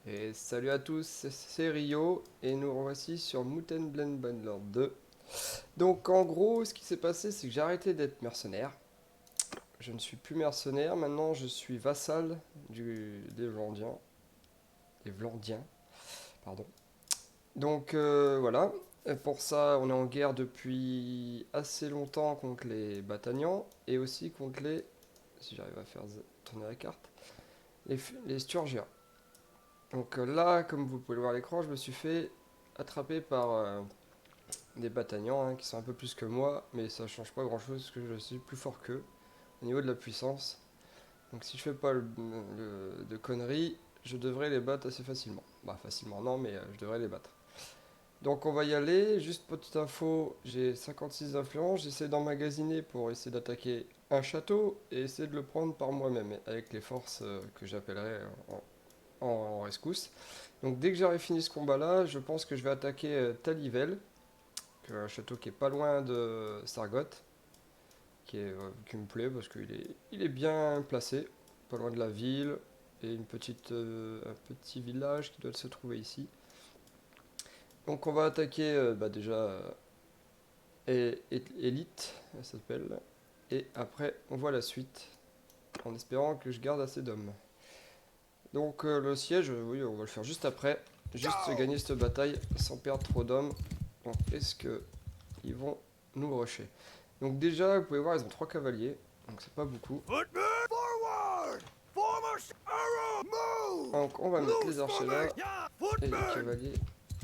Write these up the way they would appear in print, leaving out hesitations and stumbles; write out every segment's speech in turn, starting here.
Et salut à tous, c'est Rio et nous revoici sur Mountain Blade Bannerlord 2. Donc en gros, ce qui s'est passé, c'est que j'ai arrêté d'être mercenaire. Je ne suis plus mercenaire, maintenant je suis vassal des Vlandiens. Des Vlandiens, pardon. Donc voilà. Et pour ça, on est en guerre depuis assez longtemps contre les Batagnans et aussi contre les, si j'arrive à faire tourner la carte, les Sturgiens. Donc là, comme vous pouvez le voir à l'écran, je me suis fait attraper par des bataillons qui sont un peu plus que moi, mais ça change pas grand chose parce que je suis plus fort qu'eux au niveau de la puissance. Donc si je fais pas de conneries, je devrais les battre assez facilement. Bah facilement non, mais je devrais les battre. Donc on va y aller, juste petite info, j'ai 56 d'influence, j'essaie d'emmagasiner pour essayer d'attaquer un château et essayer de le prendre par moi-même avec les forces que j'appellerai en rescousse. Donc dès que j'aurai fini ce combat là, je pense que je vais attaquer Talivel, un château qui est pas loin de Sargot, qui me plaît parce il est bien placé, pas loin de la ville, et un petit village qui doit se trouver ici. Donc on va attaquer déjà Elite, elle s'appelle, et après on voit la suite, en espérant que je garde assez d'hommes. Donc le siège, oui, on va le faire juste après, juste gagner cette bataille sans perdre trop d'hommes. Donc est-ce que ils vont nous rusher? Donc déjà, vous pouvez voir, ils ont 3 cavaliers, donc c'est pas beaucoup. Donc on va mettre les archers là, et les cavaliers...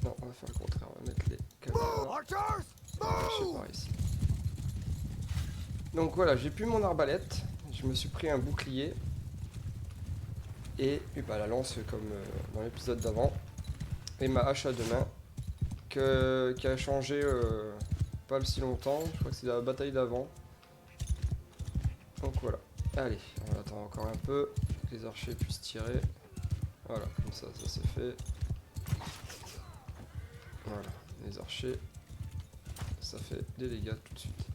Non, on va faire le contraire, on va mettre les cavaliers là, et les archers par ici. Donc voilà, j'ai plus mon arbalète, je me suis pris un bouclier, et bah, la lance comme dans l'épisode d'avant, et ma hache à deux mains, qui a changé pas si longtemps, je crois que c'est la bataille d'avant. Donc voilà, allez, on attend encore un peu, que les archers puissent tirer. Voilà, comme ça c'est fait. Voilà, les archers, ça fait des dégâts tout de suite.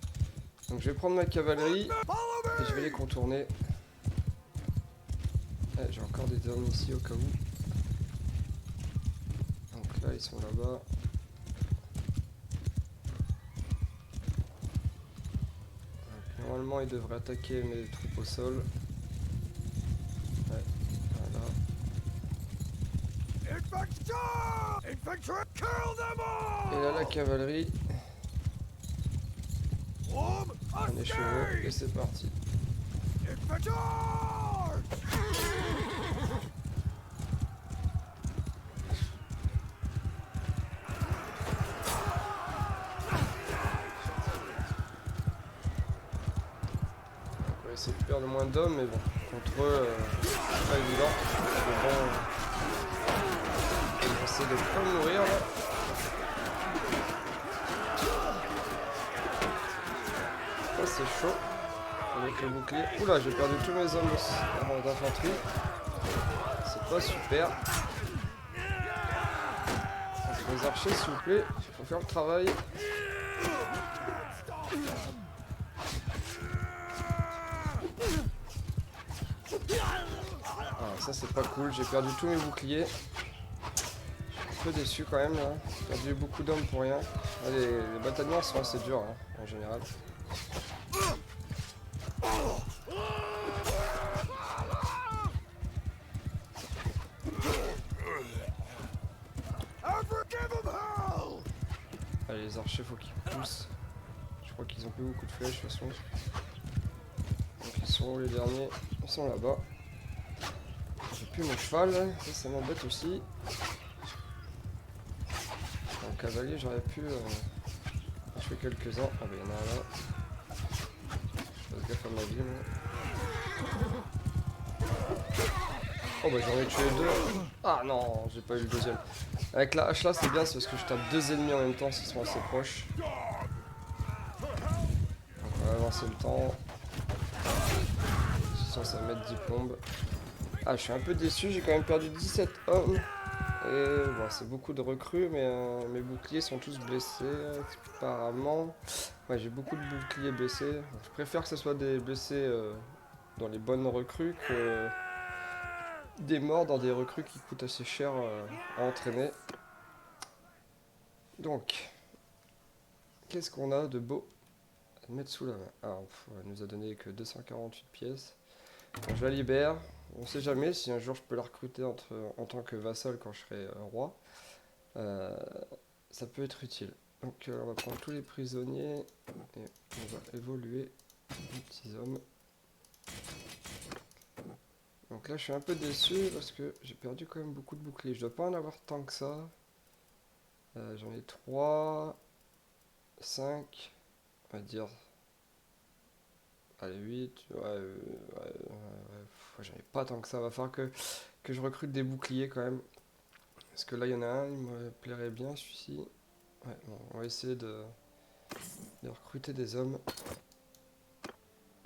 Donc je vais prendre ma cavalerie et je vais les contourner. J'ai encore des hommes ici au cas où. Donc là ils sont là-bas. Normalement ils devraient attaquer mes troupes au sol. Ouais, voilà. Et là la cavalerie. On est chevaux et c'est parti. On va essayer de perdre le moins d'hommes, mais bon, contre eux, c'est pas évident. Mais bon, on va essayer de pas mourir là. Ça c'est chaud. Avec le bouclier. Oula, j'ai perdu tous mes hommes d'infanterie. C'est pas super. Donc, les archers, s'il vous plaît, il faut faire le travail. Ah, ça c'est pas cool, j'ai perdu tous mes boucliers. Je suis un peu déçu quand même là. J'ai perdu beaucoup d'hommes pour rien. Les bataillons sont assez durs hein, en général. Allez, les archers, faut qu'ils poussent. Je crois qu'ils ont plus beaucoup de flèches de toute façon. Donc ils sont où les derniers? Ils sont là-bas. J'ai plus mon cheval, ça m'embête aussi. En cavalier, j'aurais pu. Je fais quelques-uns. Ah bah il y en a un là. Je fasse gaffe à ma vie moi. Oh bah j'en ai tué deux. Ah non, j'ai pas eu le deuxième. Avec la hache là c'est bien, c'est parce que je tape deux ennemis en même temps s'ils sont assez proches. Donc on va avancer le temps. Sinon ça va mettre 10 plombes. Ah je suis un peu déçu, j'ai quand même perdu 17 hommes. Et bon c'est beaucoup de recrues mais mes boucliers sont tous blessés apparemment. Ouais j'ai beaucoup de boucliers blessés. Je préfère que ce soit des blessés dans les bonnes recrues que des morts dans des recrues qui coûtent assez cher à entraîner. Donc, qu'est-ce qu'on a de beau à mettre sous la main? Alors, elle nous a donné que 248 pièces. Donc, je la libère. On sait jamais si un jour je peux la recruter en tant que vassal quand je serai roi. Euh, Ça peut être utile. Donc on va prendre tous les prisonniers et on va évoluer les petits hommes. Donc là je suis un peu déçu parce que j'ai perdu quand même beaucoup de boucliers. Je dois pas en avoir tant que ça. J'en ai 3, 5, on va dire. Allez, 8. J'en ai pas tant que ça. Va falloir que je recrute des boucliers quand même. Parce que là il y en a un, il me plairait bien celui-ci. Ouais, bon, on va essayer de recruter des hommes.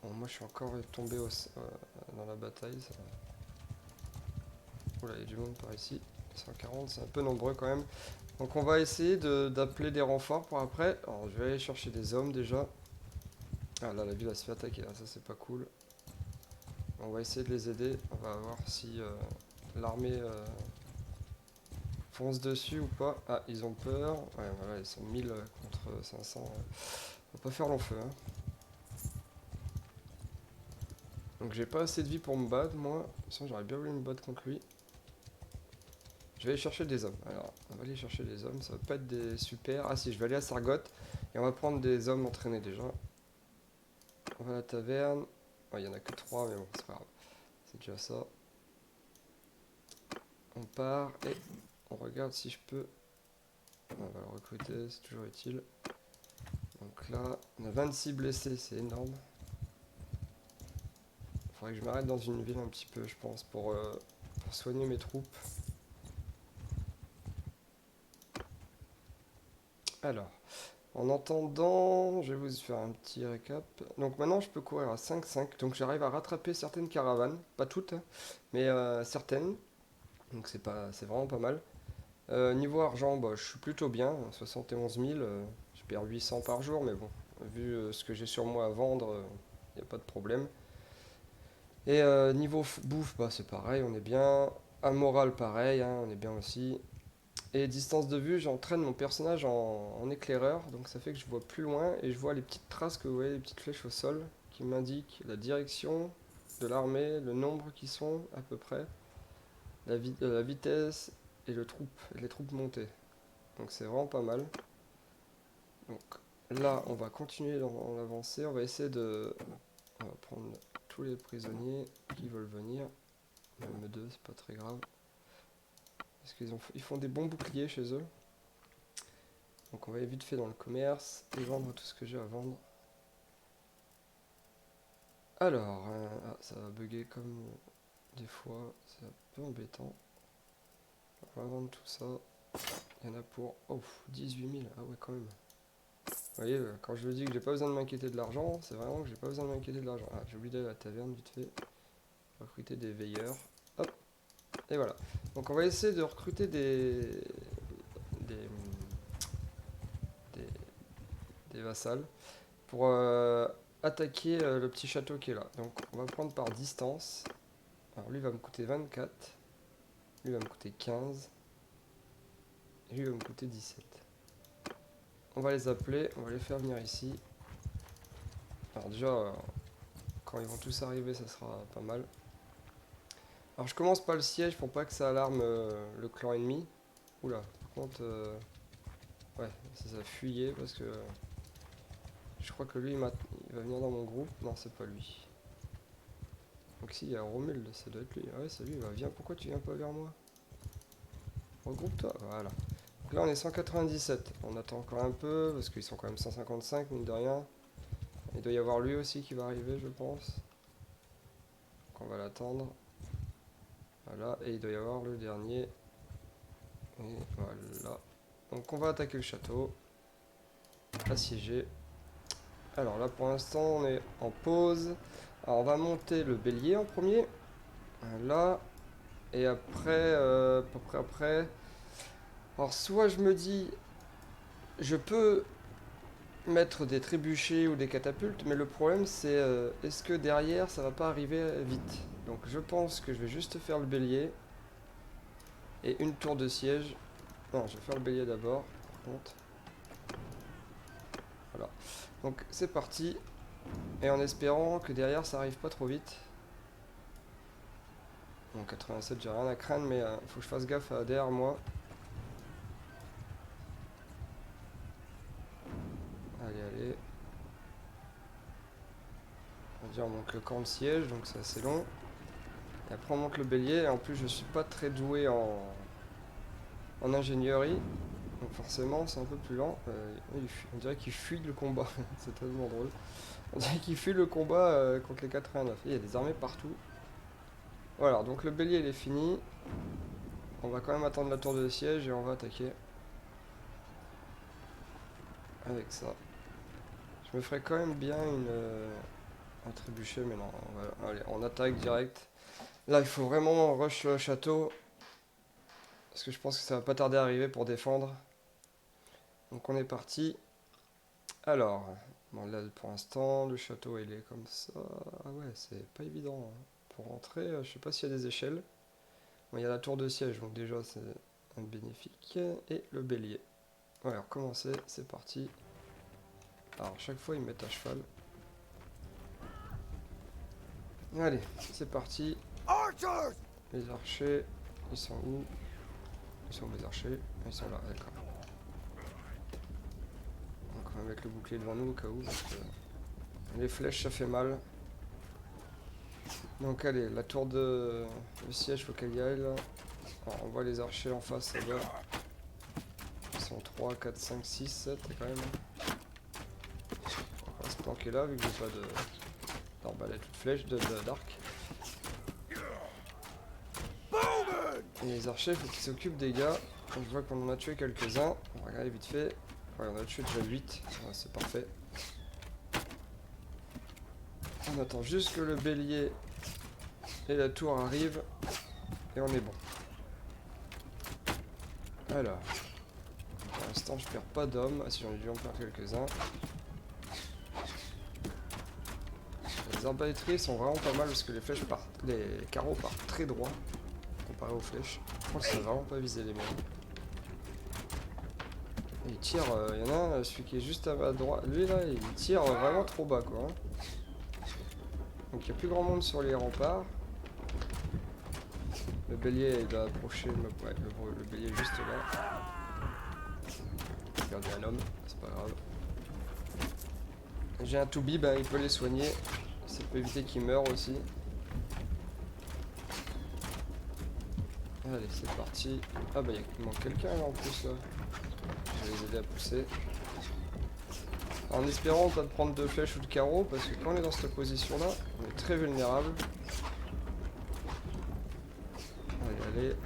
Bon, moi je suis encore tombé dans la bataille. Oula, il y a du monde par ici. 140, c'est un peu nombreux quand même. Donc on va essayer d'appeler des renforts pour après. Alors je vais aller chercher des hommes déjà. Ah là, la ville elle se fait attaquer, là, ça c'est pas cool. On va essayer de les aider. On va voir si l'armée fonce dessus ou pas. Ah, ils ont peur. Ouais, voilà, ils sont 1000 contre 500. On va pas faire long feu. Hein. Donc j'ai pas assez de vie pour me battre, moi. Sinon j'aurais bien voulu me battre contre lui. Je vais aller chercher des hommes. Alors, on va aller chercher des hommes. Ça va pas être des super. Ah si, je vais aller à Sargoth. Et on va prendre des hommes entraînés déjà. On va à la taverne. Il y en a que 3, mais bon, c'est pas grave. C'est déjà ça. On part et on regarde si je peux. On va le recruter, c'est toujours utile. Donc là, on a 26 blessés, c'est énorme. Il faudrait que je m'arrête dans une ville un petit peu, je pense, pour soigner mes troupes. Alors, en attendant, je vais vous faire un petit récap. Donc maintenant, je peux courir à 5-5. Donc j'arrive à rattraper certaines caravanes. Pas toutes, hein, mais certaines. Donc c'est vraiment pas mal. Niveau argent, bah, je suis plutôt bien. 71 000. Je perds 800 par jour, mais bon, vu ce que j'ai sur moi à vendre, il n'y a pas de problème. Et niveau bouffe, bah, c'est pareil, on est bien. À morale, pareil, hein, on est bien aussi. Et distance de vue, j'entraîne mon personnage en éclaireur, donc ça fait que je vois plus loin et je vois les petites traces que vous voyez, les petites flèches au sol qui m'indiquent la direction de l'armée, le nombre qui sont à peu près, la vitesse et les troupes montées. Donc c'est vraiment pas mal. Donc là, on va continuer dans l'avancée, on va essayer de... On va prendre tous les prisonniers qui veulent venir, même deux, c'est pas très grave. Parce ils font des bons boucliers chez eux. Donc on va aller vite fait dans le commerce et vendre tout ce que j'ai à vendre. Alors, ça va bugger comme des fois, c'est un peu embêtant. On va vendre tout ça. Il y en a pour 18 000, ah ouais quand même. Vous voyez, quand je vous dis que j'ai pas besoin de m'inquiéter de l'argent, c'est vraiment que j'ai pas besoin de m'inquiéter de l'argent. Ah, j'ai oublié d'aller à la taverne vite fait. Recruter des veilleurs. Hop, et voilà. Donc on va essayer de recruter des, des, des vassals pour attaquer le petit château qui est là. Donc on va prendre par distance. Alors lui va me coûter 24, lui va me coûter 15, et lui va me coûter 17. On va les appeler, on va les faire venir ici. Alors déjà, quand ils vont tous arriver, ça sera pas mal. Alors je commence pas le siège pour pas que ça alarme le clan ennemi. Oula, par contre, ouais, ça fuyait parce que je crois que lui il va venir dans mon groupe. Non, c'est pas lui. Donc si, il y a Romul, ça doit être lui. Ah ouais, c'est lui, bah, viens, pourquoi tu viens pas vers moi? Regroupe-toi, voilà. Donc là on est 197, on attend encore un peu parce qu'ils sont quand même 155 mine de rien. Il doit y avoir lui aussi qui va arriver je pense. Donc on va l'attendre. Voilà, et il doit y avoir le dernier. Et voilà. Donc on va attaquer le château. Assiégé. Alors là pour l'instant on est en pause. Alors on va monter le bélier en premier. Là. Et après, à peu près après. Alors soit je me dis, je peux mettre des trébuchets ou des catapultes, mais le problème c'est est-ce que derrière ça va pas arriver vite? Donc je pense que je vais juste faire le bélier. Et une tour de siège. Non, je vais faire le bélier d'abord, par contre. Voilà. Donc c'est parti. Et en espérant que derrière ça arrive pas trop vite. Bon, 87, j'ai rien à craindre, mais faut que je fasse gaffe à derrière moi. Allez, allez. On va dire on monte le camp de siège, donc c'est assez long. Et après on monte le bélier, et en plus je suis pas très doué en ingénierie. Donc forcément c'est un peu plus lent. On dirait qu'il fuit le combat, c'est tellement drôle. On dirait qu'il fuit le combat contre les 89. Il y a des armées partout. Voilà, donc le bélier il est fini. On va quand même attendre la tour de siège et on va attaquer. Avec ça. Je me ferais quand même bien un trébuchet, mais non. Allez, on attaque direct. Là, il faut vraiment rush le château. Parce que je pense que ça va pas tarder à arriver pour défendre. Donc on est parti. Alors, bon là pour l'instant, le château il est comme ça. Ah ouais, c'est pas évident. Pour rentrer, je sais pas s'il y a des échelles. Bon, il y a la tour de siège, donc déjà c'est un bénéfique. Et le bélier. Ouais, alors commencer, c'est parti. Alors chaque fois ils mettent à cheval. Allez, c'est parti. Les archers, ils sont où? Ils sont où les archers? Ils sont là, d'accord. Donc on va mettre le bouclier devant nous au cas où, parce que les flèches ça fait mal. Donc allez, la tour de le siège, faut qu'elle y aille là. Alors, on voit les archers en face là-bas. Ils sont 3, 4, 5, 6, 7 quand même. On va se planquer là vu que j'ai pas d'arbalète ou de flèche, d'arc. Et les archers, faut qu'ils s'occupent des gars. Donc, je vois qu'on en a tué quelques-uns. On va regarder vite fait. Ouais, on a tué déjà 8. Ouais, c'est parfait. On attend juste que le bélier et la tour arrivent. Et on est bon. Alors. Pour l'instant, je perds pas d'hommes. Ah si, j'en ai dû en perdre quelques-uns. Les arbalétriers sont vraiment pas mal parce que les flèches partent. Les carreaux partent très droit. Comparé aux flèches. Je pense que ça va vraiment pas viser les mêmes. Il tire, il y en a un, celui qui est juste à ma droite, lui là, il tire vraiment trop bas quoi. Donc il n'y a plus grand monde sur les remparts. Le bélier il doit approcher, ouais, le bélier est juste là. J'ai perdu un homme, c'est pas grave. J'ai un to-be, ben, il peut les soigner. Ça peut éviter qu'il meure aussi. Allez, c'est parti. Ah bah il manque quelqu'un là en plus là. Je vais les aider à pousser. En espérant pas de prendre de flèches ou de carreaux, parce que quand on est dans cette position là, on est très vulnérable. Allez, allez.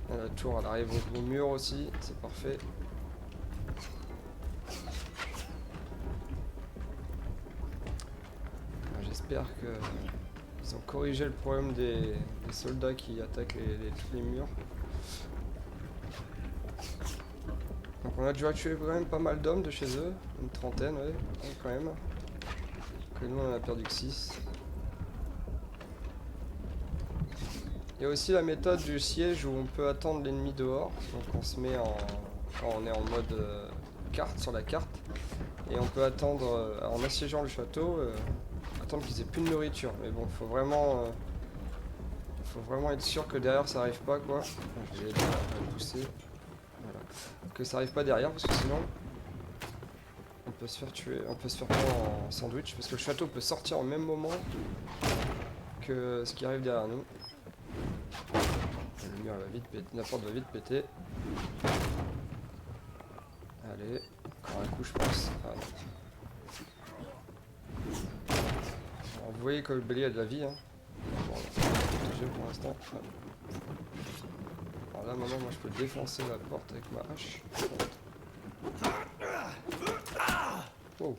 La tour elle arrive au mur aussi, c'est parfait. J'espère qu'ils ont corrigé le problème des soldats qui attaquent tous les murs. Donc on a déjà tué quand même pas mal d'hommes de chez eux, une trentaine, ouais, quand même. Que nous on en a perdu que 6. Il y a aussi la méthode du siège où on peut attendre l'ennemi dehors. Donc on se met quand on est en mode carte sur la carte. Et on peut attendre, en assiégeant le château, attendre qu'ils aient plus de nourriture. Mais bon, faut vraiment être sûr que derrière ça arrive pas quoi. Je vais pousser. Voilà. Que ça arrive pas derrière parce que sinon on peut se faire tuer, on peut se faire prendre en sandwich parce que le château peut sortir au même moment que ce qui arrive derrière nous. Le mur va vite péter, la porte va vite péter. Allez, encore un coup je pense. Ah, alors, vous voyez que le bélier a de la vie. Hein. Bon, protégé pour l'instant. Alors là maintenant moi je peux défoncer la porte avec ma hache. Oh.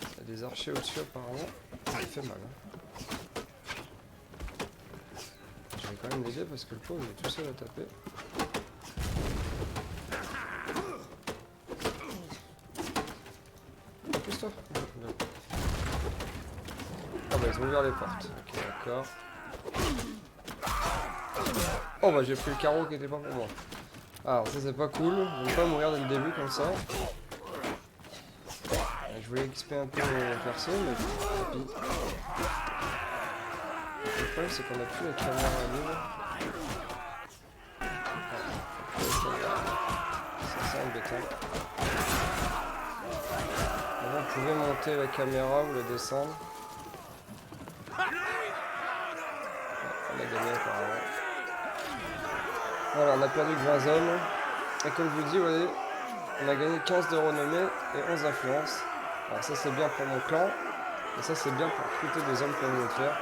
Il y a des archers au-dessus apparemment. Ça fait mal. Hein. Je vais quand même l'aider parce que le pauvre il est tout seul à taper. Pousse-toi. Ah bah ils ils ont ouvert les portes. Ok, d'accord. Oh bah j'ai pris le carreau qui était pas pour moi. Alors ça c'est pas cool, je veux pas mourir dès le début comme ça. Je voulais XP un peu mon perso, mais tant pis. Le problème c'est qu'on a plus la caméra libre. C'est embêtant. Avant, on pouvait monter la caméra ou la descendre. Ouais, on a gagné apparemment. Voilà, on a perdu que 20 hommes. Et comme je vous dis, voyez, on a gagné 15 de renommée et 11 d'influence. Alors ça c'est bien pour mon clan. Et ça c'est bien pour recruter des hommes comme je vais le faire.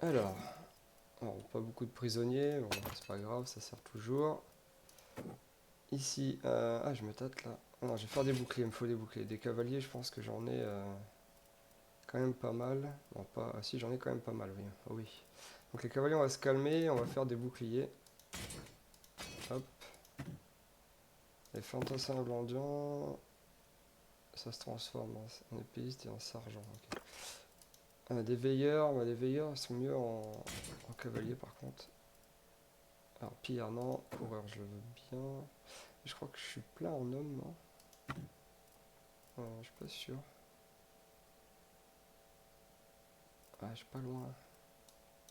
Alors, pas beaucoup de prisonniers, bon, c'est pas grave, ça sert toujours. Ici, ah je me tâte là. Ah non, je vais faire des boucliers, il me faut des boucliers. Des cavaliers, je pense que j'en ai quand même pas mal. Non, pas, ah, si j'en ai quand même pas mal, oui. Oh, oui. Donc les cavaliers, on va se calmer, on va faire des boucliers. Hop. Les fantassins blandians, ça se transforme en épéiste et en sergent. Okay. Des veilleurs, les veilleurs ils sont mieux en cavalier par contre. Alors pire non, coureur je le veux bien. Je crois que je suis plein en homme, non? Je suis pas sûr. Ah, je suis pas loin.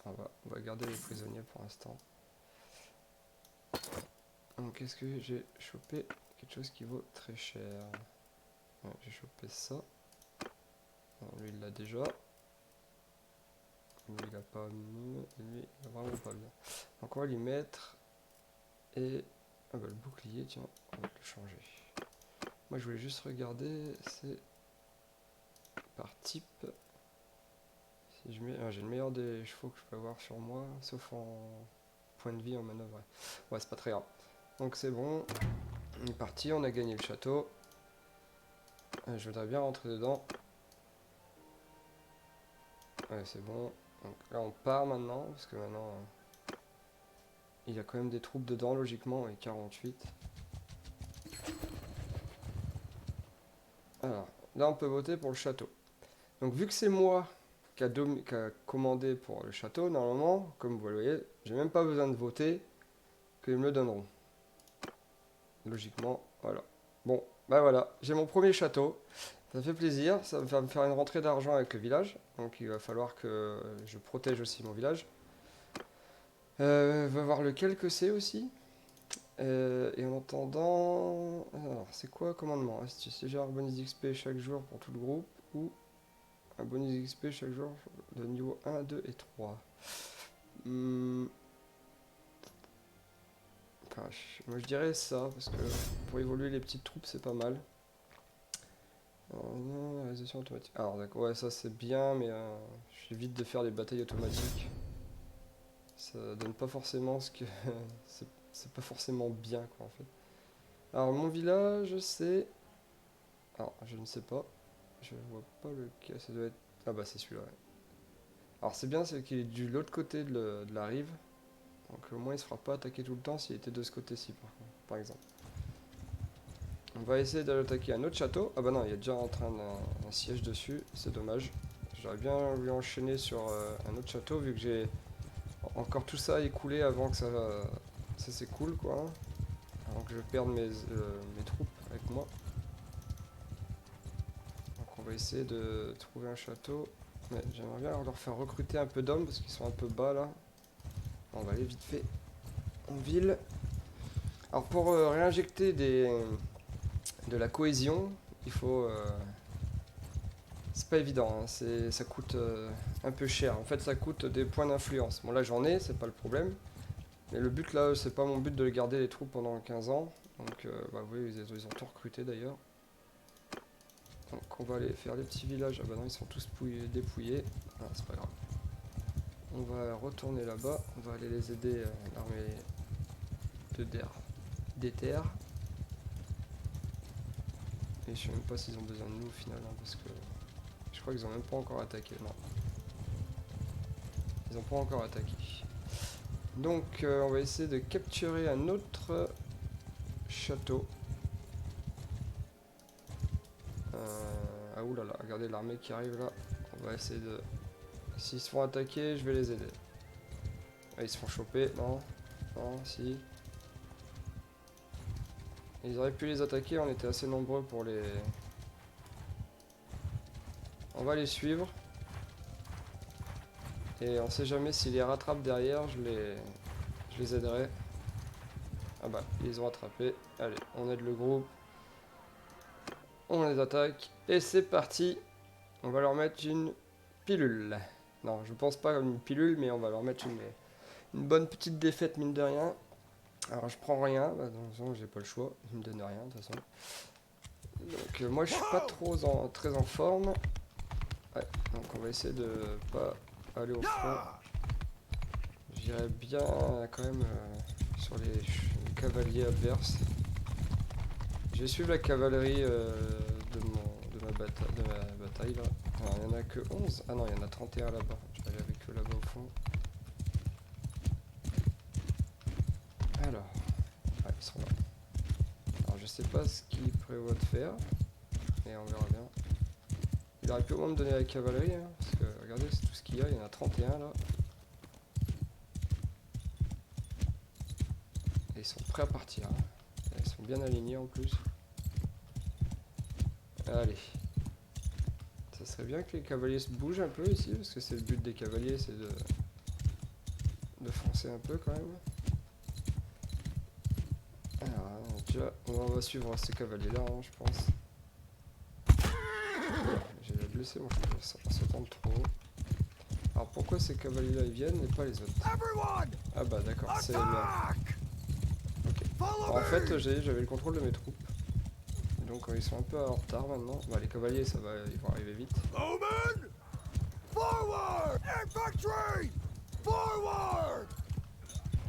On va garder les prisonniers pour l'instant. Donc qu'est-ce que j'ai chopé? Quelque chose qui vaut très cher. Ouais, j'ai chopé ça. Non, lui il l'a déjà. Lui il a pas mieux. Lui il a vraiment pas bien. Donc on va lui mettre. Et ah bah, le bouclier, tiens, on va le changer. Moi je voulais juste regarder, c'est par type. Si je mets, j'ai le meilleur des chevaux que je peux avoir sur moi, sauf en point de vie en manœuvre. Ouais, c'est pas très grave. Donc c'est bon, on est parti, on a gagné le château. Je voudrais bien rentrer dedans. Ouais, c'est bon. Donc là on part maintenant, parce que maintenant il y a quand même des troupes dedans logiquement, et 48. Alors, là on peut voter pour le château. Donc vu que c'est moi qui a commandé pour le château, normalement, comme vous le voyez, j'ai même pas besoin de voter, qu'ils me le donneront. Logiquement, voilà. Bon, bah voilà, j'ai mon premier château. Ça fait plaisir, ça va me faire une rentrée d'argent avec le village. Donc il va falloir que je protège aussi mon village. Va voir lequel que c'est aussi. Et en attendant... Alors, c'est quoi commandement? C'est genre bonus d'XP chaque jour pour tout le groupe ou un bonus d'XP chaque jour de niveau 1, 2 et 3. Enfin, moi je dirais ça, parce que pour évoluer les petites troupes c'est pas mal. Alors, non, réalisation automatique. Alors d'accord, ouais ça c'est bien, mais j'évite de faire des batailles automatiques. Ça donne pas forcément ce que... c'est pas forcément bien quoi en fait. Alors mon village c'est... Alors je ne sais pas. Je vois pas lequel, ça doit être... Ah bah c'est celui-là, ouais. Alors c'est bien, c'est qu'il est de l'autre côté de la rive. Donc au moins il se fera pas attaquer tout le temps s'il était de ce côté-ci par exemple. On va essayer d'aller attaquer un autre château. Ah bah non, il y a déjà en train d'un siège dessus, c'est dommage. J'aurais bien voulu enchaîner sur un autre château vu que j'ai encore tout ça écoulé avant que ça c'est cool quoi. Hein. Avant que je perde mes troupes avec moi. Donc on va essayer de trouver un château. Mais j'aimerais bien leur faire recruter un peu d'hommes parce qu'ils sont un peu bas là. On va aller vite fait en ville. Alors pour réinjecter de la cohésion, il faut... c'est pas évident, hein. Ça coûte un peu cher. En fait, ça coûte des points d'influence. Bon, là j'en ai, c'est pas le problème. Mais le but là, c'est pas mon but de garder les troupes pendant 15 ans. Donc, bah oui, ils ont tout recruté d'ailleurs. Donc, on va aller faire les petits villages. Ah bah non, ils sont tous dépouillés. Ah, c'est pas grave. On va retourner là-bas. On va aller les aider, l'armée des terres. Et je sais même pas s'ils ont besoin de nous au final, hein, parce que je crois qu'ils ont même pas encore attaqué. Non. Ils ont pas encore attaqué. Donc on va essayer de capturer un autre château. Ah oulala, regardez l'armée qui arrive là. On On va essayer de... S'ils se font attaquer, je vais les aider. Ah, ils se font choper, non? Non, si. Ils auraient pu les attaquer, on était assez nombreux pour les... On va les suivre. Et on sait jamais s'ils les rattrapent derrière, je les aiderai. Ah bah, ils les ont rattrapés. Allez, on aide le groupe. On les attaque. Et c'est parti. On va leur mettre une pilule. Non, je pense pas comme une pilule, mais on va leur mettre une bonne petite défaite, mine de rien. Alors, je prends rien. Bah, de toute façon, j'ai pas le choix. Ils me donnent rien, de toute façon. Donc, moi, je suis pas très en forme. Ouais, donc on va essayer de pas aller au front. J'irai bien quand même sur les cavaliers adverses. Je vais suivre la cavalerie de ma bataille là. Alors, il n'y en a que 11. Ah non, il y en a 31 là-bas. Je vais aller avec eux là-bas au fond. Alors, ouais, ils sont là. Alors je sais pas ce qu'ils prévoient de faire, mais on verra bien. Il aurait pu au moins me donner la cavalerie, hein, parce que regardez, c'est tout ce qu'il y a, il y en a 31 là. Et ils sont prêts à partir. Hein. Ils sont bien alignés en plus. Allez. Ça serait bien que les cavaliers se bougent un peu ici, parce que c'est le but des cavaliers, c'est de foncer un peu quand même. Alors, déjà, on va suivre ces cavaliers là, hein, je pense. J'ai blessé mon cheval, ça tombe trop. Alors pourquoi ces cavaliers là ils viennent et pas les autres? Ah bah d'accord, c'est les miens. Ok. Alors, en fait j'avais le contrôle de mes troupes. Donc ils sont un peu en retard maintenant. Bah les cavaliers ça va, ils vont arriver vite. Forward! Infantry! Forward!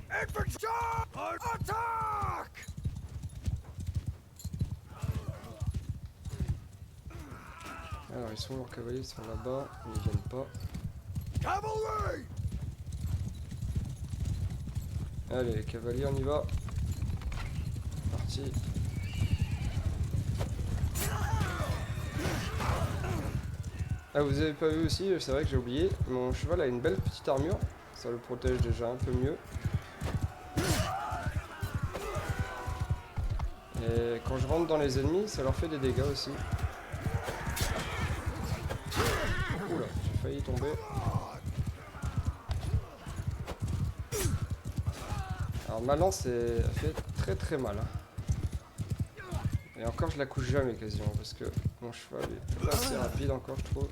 Infantry! Attack! Alors ils sont leurs cavaliers, ils sont là-bas, ils viennent pas. Cavalry! Allez les cavaliers on y va. Parti. Ah vous avez pas vu aussi, c'est vrai que j'ai oublié, mon cheval a une belle petite armure. Ça le protège déjà un peu mieux. Et quand je rentre dans les ennemis, ça leur fait des dégâts aussi. Oula, j'ai failli tomber. Alors ma lance elle fait très très mal. Hein. Et encore je la couche jamais quasiment parce que mon cheval est pas assez rapide encore je trouve.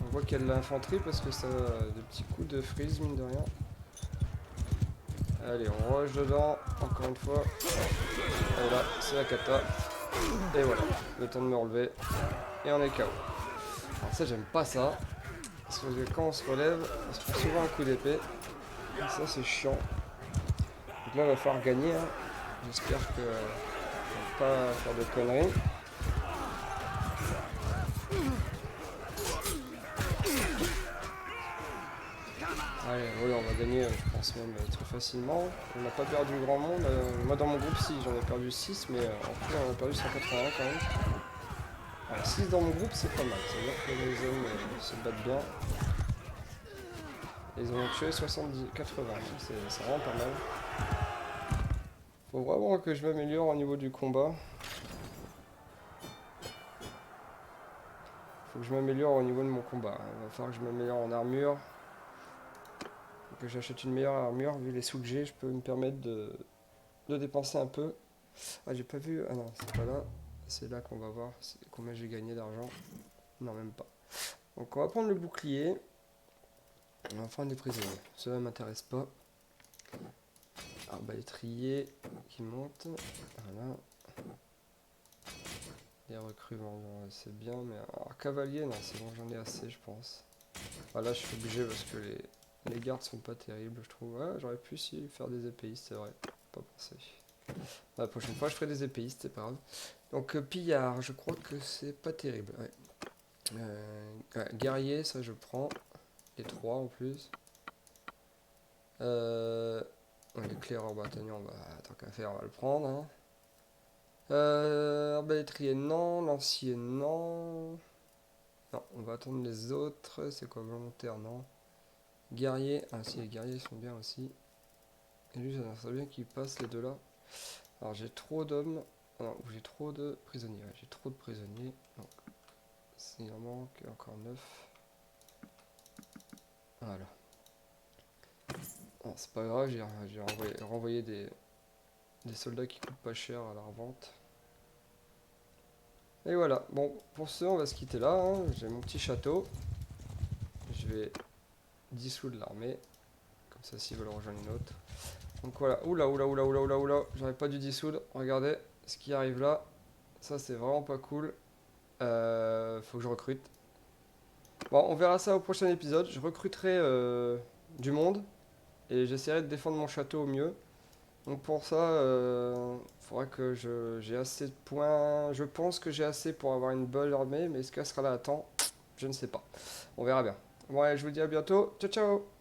On voit qu'il y a de l'infanterie parce que ça a des petits coups de freeze mine de rien. Allez on rush dedans encore une fois. Et là c'est la cata. Et voilà, le temps de me relever. Et on est KO. Alors ça j'aime pas ça. Parce que quand on se relève, on se prend souvent un coup d'épée. Et ça c'est chiant. Donc là il va falloir gagner. Hein. J'espère que je ne vais pas faire de conneries. Allez, oui, on va gagner, je pense même très facilement. On n'a pas perdu grand monde. Moi dans mon groupe si, j'en ai perdu 6, mais en tout on a perdu 181 quand même. Alors 6 dans mon groupe c'est pas mal, ça veut dire que les hommes se battent bien. Ils ont tué 70, 80, c'est vraiment pas mal. Faut vraiment que je m'améliore au niveau du combat. Faut que je m'améliore au niveau de mon combat. Il va falloir que je m'améliore en armure. Faut que j'achète une meilleure armure. Vu les sous que j'ai, je peux me permettre de dépenser un peu. Ah, j'ai pas vu. Ah non, c'est pas là. C'est là qu'on va voir combien j'ai gagné d'argent. Non, même pas. Donc, on va prendre le bouclier. On va prendre des prisonniers. Cela m'intéresse pas. Arbalétrier qui monte. Voilà. Les recrues, bon, c'est bien. Mais alors, cavalier, non, c'est bon, j'en ai assez, je pense. Ah, là, je suis obligé parce que les gardes sont pas terribles, je trouve. Ouais, j'aurais pu aussi faire des épéistes, c'est vrai. Pas pensé. La prochaine fois, je ferai des épéistes, c'est pas grave. Donc, pillard, je crois que c'est pas terrible. Ouais. Ouais, guerrier, ça je prends. Les 3 en plus. Ouais, l'éclaireur bâtonnier, tant qu'à faire, on va le prendre. Hein. Arbalétrier, non. Lancier, non. Non, on va attendre les autres. C'est quoi, volontaire? Non. Guerrier. Ah si, les guerriers sont bien aussi. Et lui, ça serait bien qu'il passe les deux là. Alors j'ai trop d'hommes. Ah non, j'ai trop de prisonniers. Ouais, j'ai trop de prisonniers. Donc, s'il en manque encore 9. Voilà. Bon, c'est pas grave, j'ai renvoyé des soldats qui coûtent pas cher à la revente. Et voilà. Bon, pour ce, on va se quitter là, hein. J'ai mon petit château. Je vais dissoudre l'armée. Comme ça, s'ils veulent rejoindre une autre. Donc voilà. Oula, oula, oula, oula, oula, oula. J'aurais pas dû dissoudre. Regardez ce qui arrive là. Ça, c'est vraiment pas cool. Faut que je recrute. Bon, on verra ça au prochain épisode. Je recruterai du monde. Et j'essaierai de défendre mon château au mieux. Donc pour ça, il faudra que j'ai assez de points. Je pense que j'ai assez pour avoir une bonne armée. Mais est-ce qu'elle sera là à temps? Je ne sais pas. On verra bien. Bon, allez, je vous dis à bientôt. Ciao, ciao!